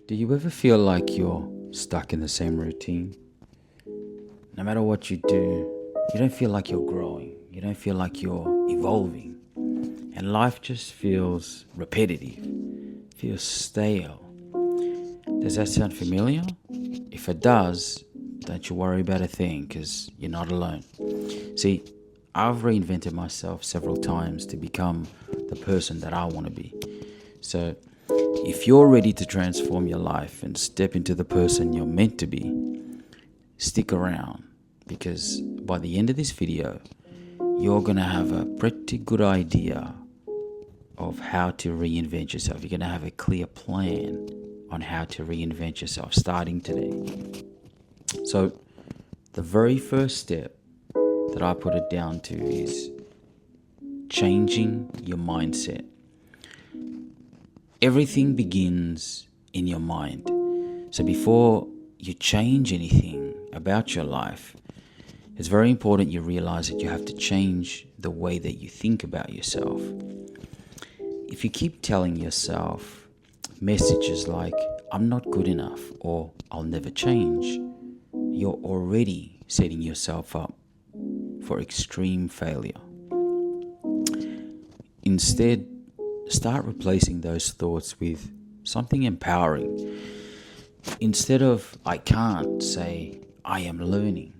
Do you ever feel like you're stuck in the same routine? No matter what you do, you don't feel like you're growing. You don't feel like you're evolving. And life just feels repetitive, feels stale. Does that sound familiar? If it does, don't you worry about a thing, because you're not alone. See, I've reinvented myself several times to become the person that I want to be. So, if you're ready to transform your life and step into the person you're meant to be, stick around, because by the end of this video, you're going to have a pretty good idea of how to reinvent yourself. You're going to have a clear plan on how to reinvent yourself starting today. So, the very first step that I put it down to is changing your mindset. Everything begins in your mind. So before you change anything about your life, it's very important you realize that you have to change the way that you think about yourself. If you keep telling yourself messages like, I'm not good enough, or I'll never change, you're already setting yourself up for extreme failure. Instead, start replacing those thoughts with something empowering. Instead of I can't, say I am learning.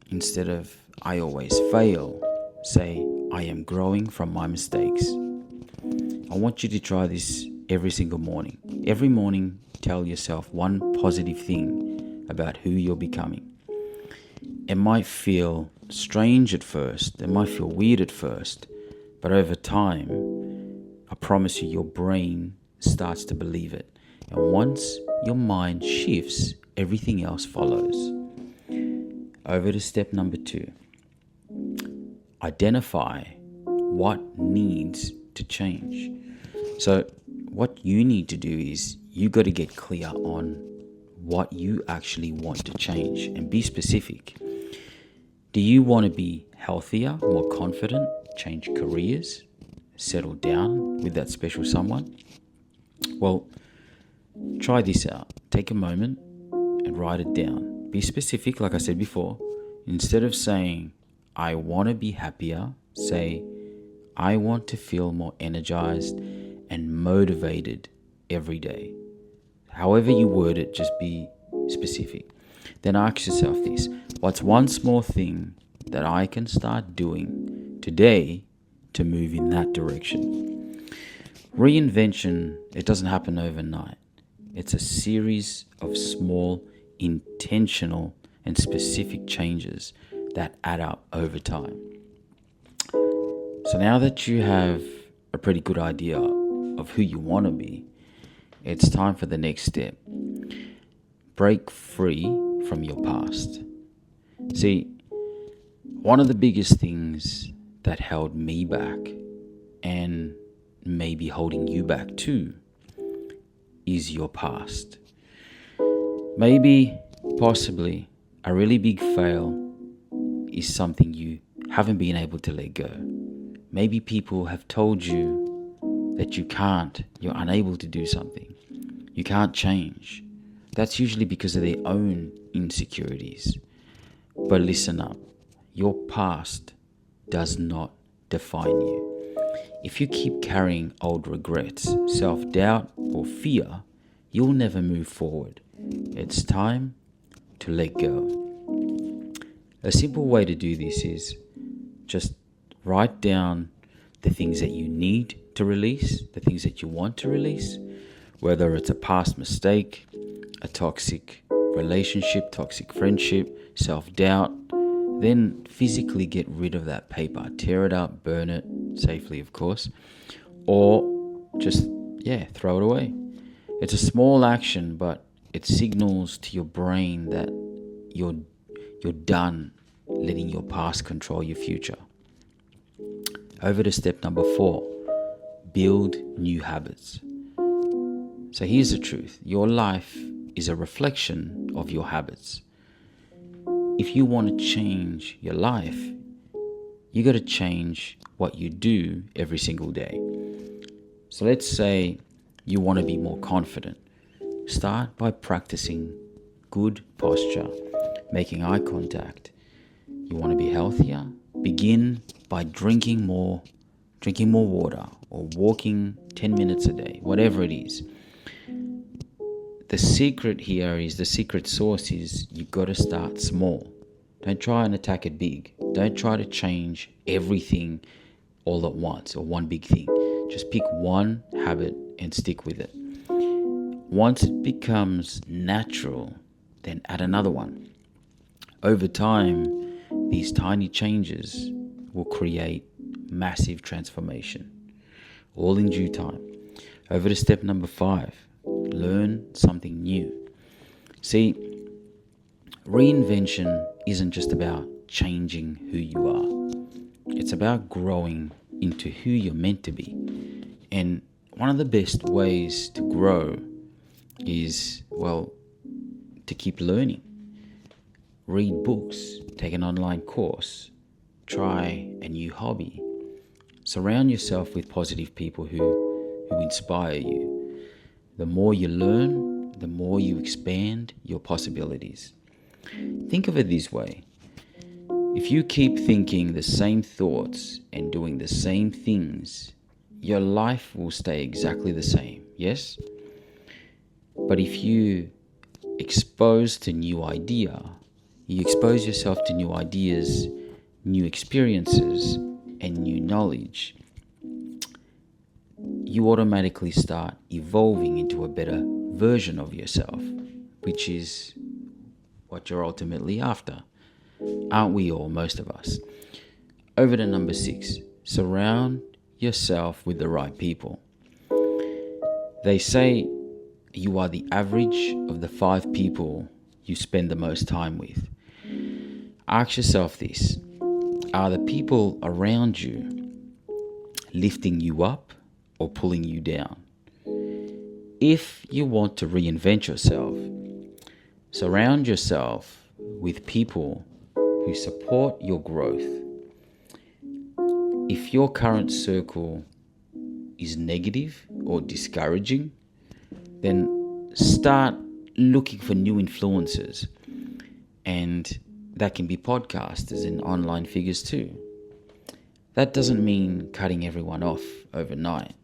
Instead of I always fail, say I am growing from my mistakes. I want you to try this every single morning. Every morning, tell yourself one positive thing about who you're becoming. It might feel strange at first, it might feel weird at first, but over time, I promise you, your brain starts to believe it. And once your mind shifts, everything else follows. Over to step number 2. Identify what needs to change. So what you need to do is you got to get clear on what you actually want to change and be specific. Do you want to be healthier, more confident, change careers, settle down with that special someone? Well, try this out. Take a moment and write it down. Be specific, like I said before. Instead of saying, I want to be happier, say, I want to feel more energized and motivated every day. However you word it, just be specific. Then ask yourself this: what's one small thing that I can start doing today to move in that direction? Reinvention, it doesn't happen overnight. It's a series of small, intentional, and specific changes that add up over time. So now that you have a pretty good idea of who you want to be, it's time for the next step. Break free from your past. See, one of the biggest things that held me back, and maybe holding you back too, is your past. Maybe, possibly, a really big fail is something you haven't been able to let go. Maybe people have told you that you're unable to do something. You can't change. That's usually because of their own insecurities. But listen up, your past does not define you. If you keep carrying old regrets, self-doubt, or fear, you'll never move forward. It's time to let go. A simple way to do this is just write down the things that you need to release, the things that you want to release, whether it's a past mistake, a toxic relationship, toxic friendship, self-doubt. Then physically get rid of that paper. Tear it up, burn it safely, of course, or just, throw it away. It's a small action, but it signals to your brain that you're done letting your past control your future. Over to step number 4. Build new habits. So here's the truth. Your life is a reflection of your habits. If you want to change your life, you got to change what you do every single day. So let's say you want to be more confident. Start by practicing good posture, making eye contact. You want to be healthier? Begin by drinking more water or walking 10 minutes a day, whatever it is. The secret sauce is you got to start small. Don't try and attack it big. Don't try to change everything all at once or one big thing. Just pick one habit and stick with it. Once it becomes natural, then add another one. Over time, these tiny changes will create massive transformation, all in due time. Over to step number 5, learn something new. See, reinvention isn't just about changing who you are. It's about growing into who you're meant to be. And one of the best ways to grow is, to keep learning. Read books, take an online course, try a new hobby. Surround yourself with positive people who inspire you. The more you learn, the more you expand your possibilities. Think of it this way. If you keep thinking the same thoughts and doing the same things, your life will stay exactly the same, yes? But if you expose yourself to new ideas, new experiences, and new knowledge, you automatically start evolving into a better version of yourself, which is what you're ultimately after. Aren't we all, most of us? Over to number 6, surround yourself with the right people. They say you are the average of the 5 people you spend the most time with. Ask yourself this: are the people around you lifting you up or pulling you down? If you want to reinvent yourself, surround yourself with people who support your growth. If your current circle is negative or discouraging, then start looking for new influences. And that can be podcasters and online figures too. That doesn't mean cutting everyone off overnight,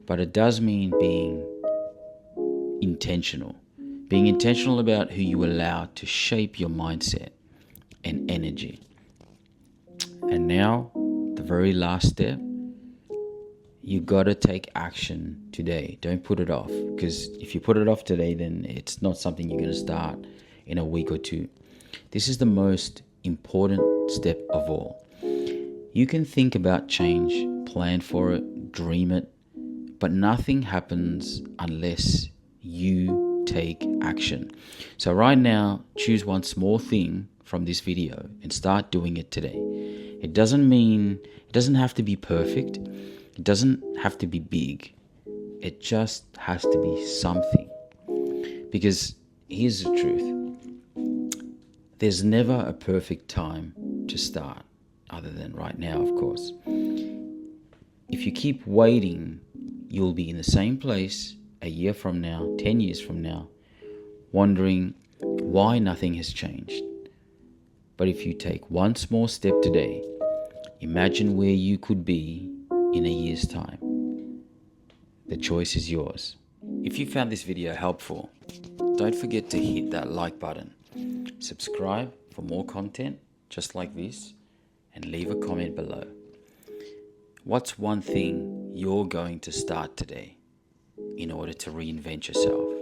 but it does mean being intentional. Being intentional about who you allow to shape your mindset and energy. And now, the very last step, you got to take action today. Don't put it off, because if you put it off today, then it's not something you're going to start in a week or two. This is the most important step of all. You can think about change, plan for it, dream it, but nothing happens unless you take action. So right now, choose one small thing from this video and start doing it today. It doesn't have to be perfect. It doesn't have to be big. It just has to be something. Because here's the truth. There's never a perfect time to start, other than right now, of course. If you keep waiting, you'll be in the same place a year from now, 10 years from now, wondering why nothing has changed. But if you take one small step today, imagine where you could be in a year's time. The choice is yours. If you found this video helpful, don't forget to hit that like button. Subscribe for more content just like this, and leave a comment below. What's one thing you're going to start today in order to reinvent yourself?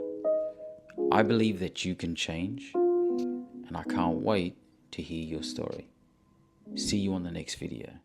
I believe that you can change, and I can't wait to hear your story. See you on the next video.